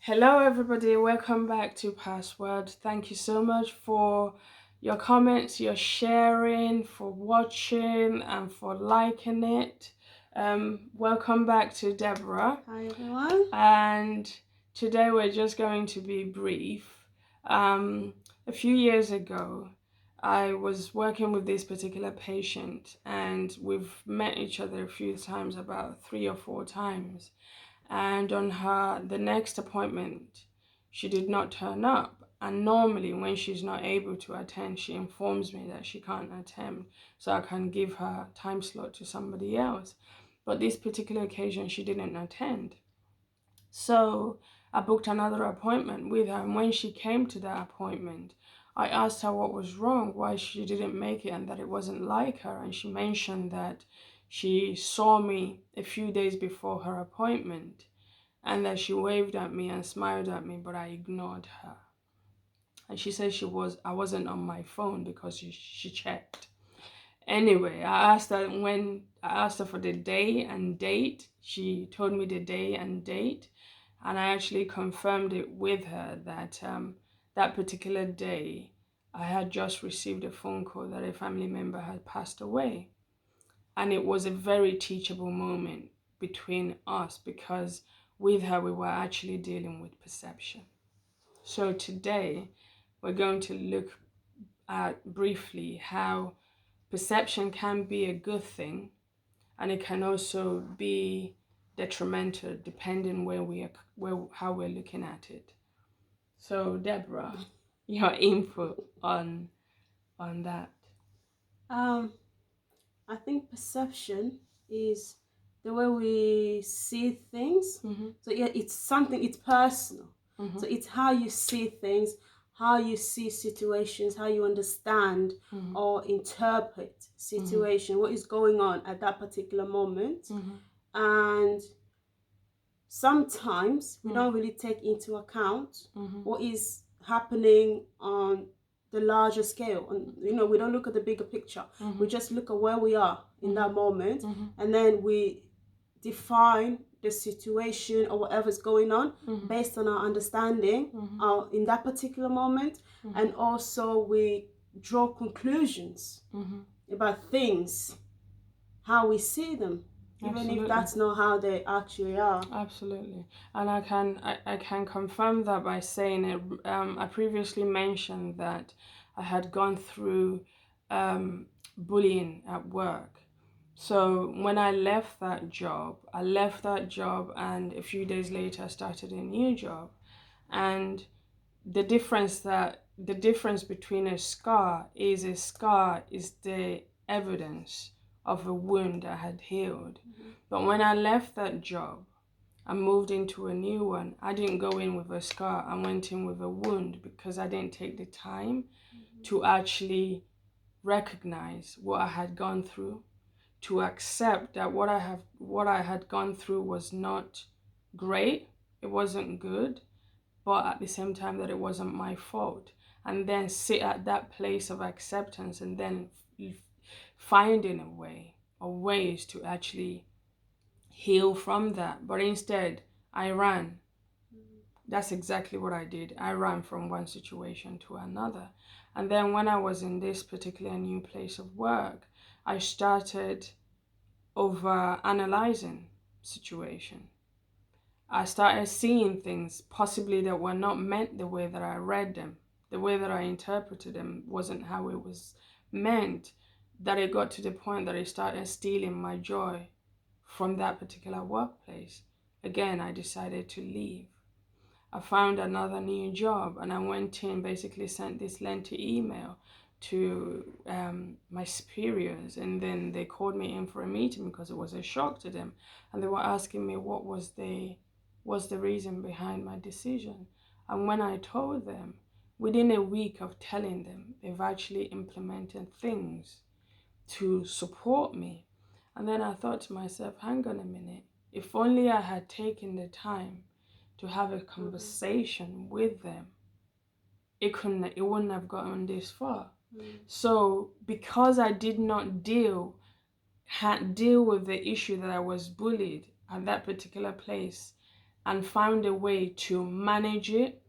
Hello, everybody. Welcome back to Password. Thank you so much for your comments, your sharing, for watching, and for liking it. Welcome back to Deborah. Hi everyone. And today we're just going to be brief. A few years ago, I was working with this particular patient, and we've met each other a few times, about 3 or 4 times. And on the next appointment, she did not turn up. And normally, when she's not able to attend, she informs me that she can't attend, so I can give her time slot to somebody else. But this particular occasion, she didn't attend. So I booked another appointment with her. And when she came to that appointment, I asked her what was wrong, why she didn't make it, and that it wasn't like her. And she mentioned that she saw me a few days before her appointment, and that she waved at me and smiled at me, but I ignored her. And she said I wasn't on my phone because she checked. Anyway, I asked her for the day and date. She told me the day and date, and I actually confirmed it with her that that particular day I had just received a phone call that a family member had passed away. And it was a very teachable moment between us because with her we were actually dealing with perception. So today we're going to look at briefly how perception can be a good thing, and it can also be detrimental depending how we're looking at it. So Deborah, your input on that. Um, I think perception is the way we see things. So yeah, it's personal. So it's how you see things, how you see situations, how you understand or interpret situation, what is going on at that particular moment. And sometimes we don't really take into account what is happening on the larger scale, and we don't look at the bigger picture. We just look at where we are in that moment, and then we define the situation or whatever's going on based on our understanding in that particular moment, and also we draw conclusions about things, how we see them, even if that's not how they actually are. Absolutely. And I can confirm that by saying it. I previously mentioned that I had gone through bullying at work. So when I left that job, and a few days later I started a new job. And the difference between a scar is the evidence of a wound that had healed. But when I left that job and moved into a new one, I didn't go in with a scar. I went in with a wound because I didn't take the time to actually recognize what I had gone through, to accept that what I had gone through was not great, it wasn't good, but at the same time that it wasn't my fault. And then sit at that place of acceptance, and then finding a way or ways to actually heal from that. But instead, I ran. That's exactly what I did. I ran from one situation to another. And then when I was in this particular new place of work, I started over analyzing situation. I started seeing things possibly that were not meant the way that I read them. The way that I interpreted them wasn't how it was meant. That it got to the point that it started stealing my joy from that particular workplace. Again, I decided to leave. I found another new job, and I went in, basically sent this lengthy email to my superiors, and then they called me in for a meeting because it was a shock to them, and they were asking me what was the reason behind my decision. And when I told them, within a week of telling them, they've actually implemented things to support me. And then I thought to myself, hang on a minute, if only I had taken the time to have a conversation with them, it wouldn't have gotten this far. So because I did not deal with the issue that I was bullied at that particular place, and found a way to manage it.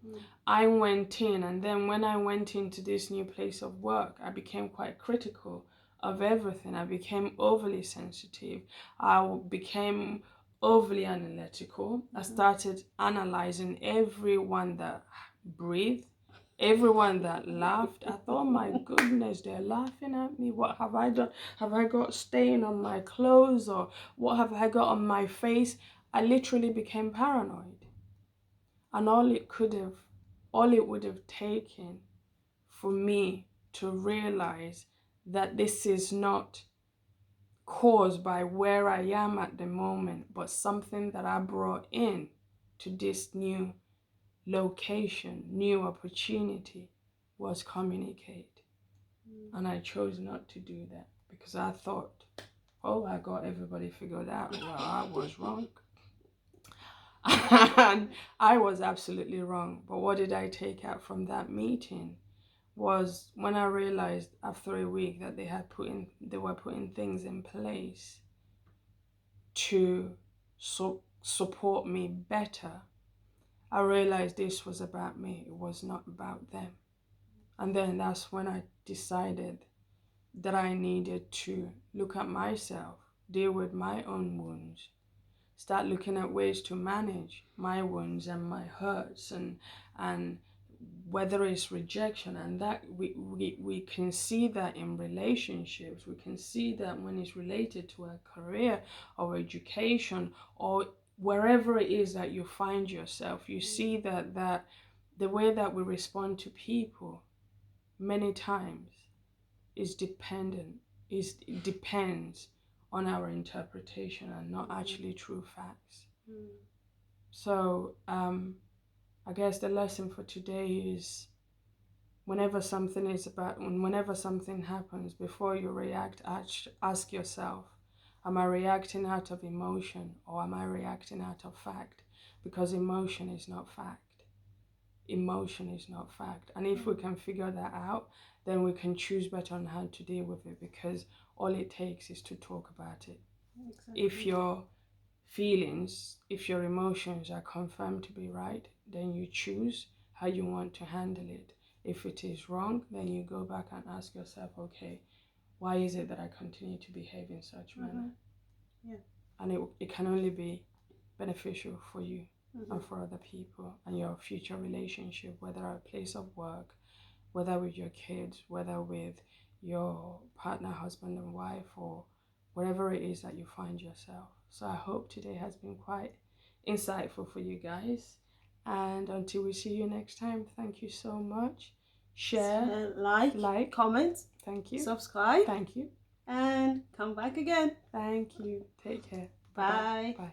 I went in, and then when I went into this new place of work, I became quite critical of everything. I became overly sensitive. I became overly analytical. I started analyzing everyone that breathed, everyone that laughed. I thought, my goodness, they're laughing at me. What have I done? Have I got stain on my clothes, or what have I got on my face? I literally became paranoid. And all it would have taken for me to realize that this is not caused by where I am at the moment, but something that I brought in to this new location, new opportunity, was communicate. And I chose not to do that because I thought, oh, I got everybody figured out. Well, I was wrong. And I was absolutely wrong. But what did I take out from that meeting was when I realized after a week that they were putting things in place to support me better. I realized this was about me. It was not about them. And then that's when I decided that I needed to look at myself, deal with my own wounds, start looking at ways to manage my wounds and my hurts, and whether it's rejection, and that we can see that in relationships. We can see that when it's related to a career or education or wherever it is that you find yourself. You see that the way that we respond to people many times depends on our interpretation and not actually true facts. So I guess the lesson for today is whenever something happens, before you react, ask yourself, am I reacting out of emotion or am I reacting out of fact? Because emotion is not fact. Emotion is not fact. And if we can figure that out, then we can choose better on how to deal with it, because all it takes is to talk about it. Exactly. If your feelings, if your emotions are confirmed to be right, then you choose how you want to handle it. If it is wrong, then you go back and ask yourself, okay, why is it that I continue to behave in such manner? Yeah. And it can only be beneficial for you and for other people and your future relationship, whether at a place of work, whether with your kids, whether with your partner, husband and wife, or wherever it is that you find yourself. So I hope today has been quite insightful for you guys. And until we see you next time, thank you so much. Share, like, comment. Thank you. Subscribe. Thank you. And come back again. Thank you. Take care. Bye. Bye.